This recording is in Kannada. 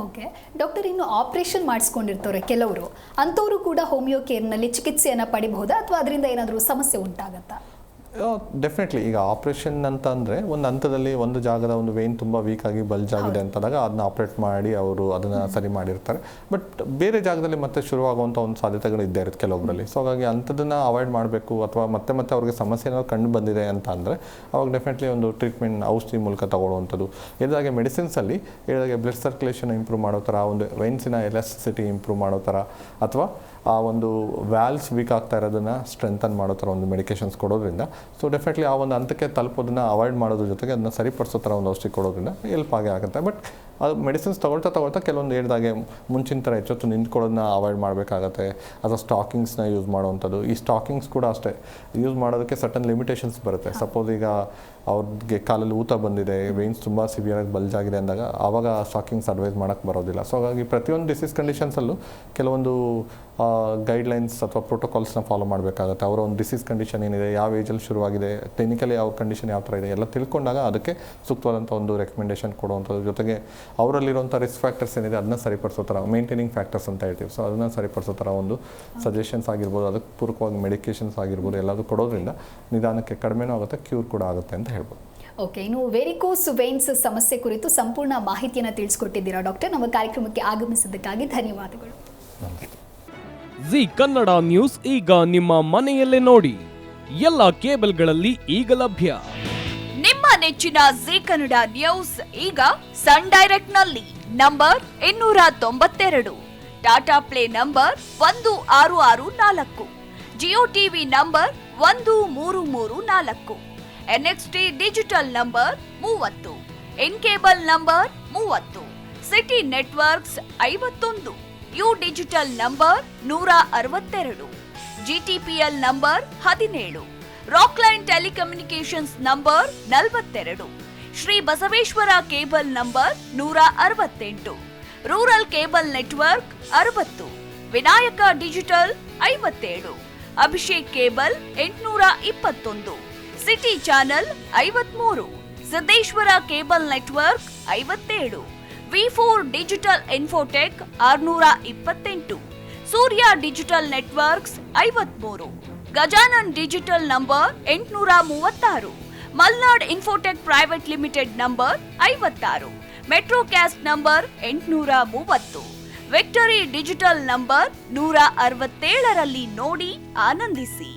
ಓಕೆ ಡಾಕ್ಟರ್, ಇನ್ನು ಆಪರೇಷನ್ ಮಾಡಿಸ್ಕೊಂಡಿರ್ತಾರೆ ಕೆಲವರು, ಅಂಥವರು ಕೂಡ ಹೋಮಿಯೋ ಕೇರ್ನಲ್ಲಿ ಚಿಕಿತ್ಸೆಯನ್ನು ಪಡಿಬಹುದಾ ಅಥವಾ ಅದರಿಂದ ಏನಾದರೂ ಸಮಸ್ಯೆ ಉಂಟಾಗತ್ತಾ? ಡೆಫಿನೆಟ್ಲಿ. ಈಗ ಆಪ್ರೇಷನ್ ಅಂತ ಅಂದರೆ ಒಂದು ಹಂತದಲ್ಲಿ ಒಂದು ಜಾಗದ ಒಂದು ವೇನ್ ತುಂಬ ವೀಕ್ ಆಗಿ ಬಲ್ಜ್ ಆಗಿದೆ ಅಂತಂದಾಗ ಅದನ್ನ ಆಪ್ರೇಟ್ ಮಾಡಿ ಅವರು ಅದನ್ನು ಸರಿ ಮಾಡಿರ್ತಾರೆ. ಬಟ್ ಬೇರೆ ಜಾಗದಲ್ಲಿ ಮತ್ತೆ ಶುರುವಾಗುವಂಥ ಒಂದು ಸಾಧ್ಯತೆಗಳು ಇದ್ದೇ ಇರುತ್ತೆ ಕೆಲವೊಬ್ಬರಲ್ಲಿ. ಸೊ ಹಾಗಾಗಿ ಅಂಥದ್ದನ್ನು ಅವಾಯ್ಡ್ ಮಾಡಬೇಕು, ಅಥವಾ ಮತ್ತೆ ಅವ್ರಿಗೆ ಸಮಸ್ಯೆ ಏನಾದ್ರು ಕಂಡು ಬಂದಿದೆ ಅಂತ ಅಂದರೆ ಅವಾಗ ಡೆಫಿನೆಟ್ಲಿ ಒಂದು ಟ್ರೀಟ್ಮೆಂಟ್ ಔಷಧಿ ಮೂಲಕ ತಗೊಳ್ಳುವಂಥದ್ದು. ಇದಾಗೆ ಮೆಡಿಸಿನ್ಸಲ್ಲಿ ಹೇಳಿದಾಗೆ ಬ್ಲಡ್ ಸರ್ಕ್ಯುಲೇಷನ್ ಇಂಪ್ರೂವ್ ಮಾಡೋ ಥರ, ಒಂದು ವೆನ್ಸಿನ ಎಲಾಸ್ಟಿಸಿಟಿ ಇಂಪ್ರೂವ್ ಮಾಡೋ ಥರ, ಅಥವಾ ಆ ಒಂದು ವ್ಯಾಲ್ಸ್ ವೀಕ್ ಆಗ್ತಾ ಇರೋದನ್ನು ಸ್ಟ್ರೆಂಥನ್ ಮಾಡೋ ಥರ ಒಂದು ಮೆಡಿಕೇಷನ್ಸ್ ಕೊಡೋದ್ರಿಂದ ಸೊ ಡೆಫಿನೆಟ್ಲಿ ಆ ಒಂದು ಹಂತಕ್ಕೆ ತಲುಪೋದನ್ನು ಅವಾಯ್ಡ್ ಮಾಡೋದ್ರ ಜೊತೆಗೆ ಅದನ್ನ ಸರಿಪಡಿಸೋ ಥರ ಒಂದು ಔಷಧಿ ಕೊಡೋದ್ರಿಂದ ಹೆಲ್ಪ್ ಆಗೇ ಆಗುತ್ತೆ. ಬಟ್ ಅದು ಮೆಡಿಸಿನ್ಸ್ ತೊಗೊಳ್ತಾ ಕೆಲವೊಂದು ಹೇಳಿದಾಗೆ ಮುಂಚಿನ ಥರ ಹೆಚ್ಚೊತ್ತು ನಿಂತ್ಕೊಳ್ಳೋದನ್ನ ಅವಾಯ್ಡ್ ಮಾಡಬೇಕಾಗತ್ತೆ, ಅಥವಾ ಸ್ಟಾಕಿಂಗ್ಸ್ನ ಯೂಸ್ ಮಾಡೋವಂಥದ್ದು. ಈ ಸ್ಟಾಕಿಂಗ್ಸ್ ಕೂಡ ಅಷ್ಟೇ ಯೂಸ್ ಮಾಡೋದಕ್ಕೆ ಸರ್ಟನ್ ಲಿಮಿಟೇಷನ್ಸ್ ಬರುತ್ತೆ. ಸಪೋಸ್ ಈಗ ಅವ್ರಿಗೆ ಕಾಲಲ್ಲಿ ಊತ ಬಂದಿದೆ, ವೇನ್ಸ್ ತುಂಬ ಸಿವಿಯರಾಗಿ ಬಲ್ಜ್ ಆಗಿದೆ ಅಂದಾಗ ಆವಾಗ ಸ್ಟಾಕಿಂಗ್ಸ್ ಅಡ್ವೈಸ್ ಮಾಡೋಕ್ಕೆ ಬರೋದಿಲ್ಲ. ಸೊ ಹಾಗಾಗಿ ಪ್ರತಿಯೊಂದು ಡಿಸೀಸ್ ಕಂಡೀಷನ್ಸಲ್ಲೂ ಕೆಲವೊಂದು ಗೈಡ್ಲೈನ್ಸ್ ಅಥವಾ ಪ್ರೋಟೋಕಾಲ್ಸ್ನ ಫಾಲೋ ಮಾಡಬೇಕಾಗುತ್ತೆ. ಅವರ ಒಂದು ಡಿಸೀಸ್ ಕಂಡೀಷನ್ ಏನಿದೆ, ಯಾವ ಏಜಲ್ಲಿ ಶುರುವಾಗಿದೆ, ಕ್ಲಿನಿಕಲಿ ಯಾವ ಕಂಡೀಷನ್ ಯಾವ ಥರ ಇದೆ ಎಲ್ಲ ತಿಳ್ಕೊಂಡಾಗ ಅದಕ್ಕೆ ಸೂಕ್ತವಾದಂಥ ಒಂದು ರೆಕಮೆಂಡೇಷನ್ ಕೊಡುವಂಥದ್ದು, ಜೊತೆಗೆ ಅವರಲ್ಲಿರುವಂಥ ರಿಸ್ಕ್ ಫ್ಯಾಕ್ಟರ್ಸ್ ಏನಿದೆ ಅದನ್ನ ಸರಿಪಡಿಸೋ ಥರ, ಮೇಂಟೈನಿಂಗ್ ಫ್ಯಾಕ್ಟರ್ಸ್ ಅಂತ ಹೇಳ್ತೀವಿ, ಸೊ ಅದನ್ನು ಸರಿಪಡಿಸೋ ಥರ ಒಂದು ಸಜೆಷನ್ಸ್ ಆಗಿರ್ಬೋದು, ಅದಕ್ಕೆ ಪೂರಕವಾಗಿ ಮೆಡಿಕೇಷನ್ಸ್ ಆಗಿರ್ಬೋದು, ಎಲ್ಲದೂ ಕೊಡೋದ್ರಿಂದ ನಿಧಾನಕ್ಕೆ ಕಡಿಮೆನೂ ಆಗುತ್ತೆ, ಕ್ಯೂರ್ ಕೂಡ ಆಗುತ್ತೆ ಅಂತ ಹೇಳ್ಬೋದು. ಓಕೆ, ಇನ್ನು ವೆರಿಕೋಸ್ ವೇನ್ಸ್ ಸಮಸ್ಯೆ ಕುರಿತು ಸಂಪೂರ್ಣ ಮಾಹಿತಿಯನ್ನು ತಿಳಿಸ್ಕೊಟ್ಟಿದ್ದೀರಾ ಡಾಕ್ಟರ್. ನಮ್ಮ ಕಾರ್ಯಕ್ರಮಕ್ಕೆ ಆಗಮಿಸಿದ್ದಕ್ಕಾಗಿ ಧನ್ಯವಾದಗಳು. ಜಿ ಕನ್ನಡ ನ್ಯೂಸ್ ಈಗ ನಿಮ್ಮ ಮನೆಯಲ್ಲೇ ನೋಡಿ, ಎಲ್ಲ ಕೇಬಲ್ಗಳಲ್ಲಿ ಈಗ ಲಭ್ಯ. ನಿಮ್ಮ ನೆಚ್ಚಿನ ಜಿ ಕನ್ನಡ ನ್ಯೂಸ್ ಈಗ ಸನ್ ಡೈರೆಕ್ಟ್ ನಲ್ಲಿ number 292, Tata play number 1664, Jio TV number 1334, NXT digital number 30, N cable number 30, city networks 51, U digital number 162, GTPL number 17, Rockline telecommunications number 42, Shri Basaveshwara cable number 168, rural cable network 60, Vinayaka digital 57, Abhishek cable 821, city channel 53, Siddeshwara cable network 57, ವಿ4 digital infotech 628, Surya digital networks 53, Gajanan digital number 836, Malnad infotech private limited number 56, Metrocast number 830, victory digital number 167ರಲ್ಲಿ ನೋಡಿ ಆನಂದಿಸಿ.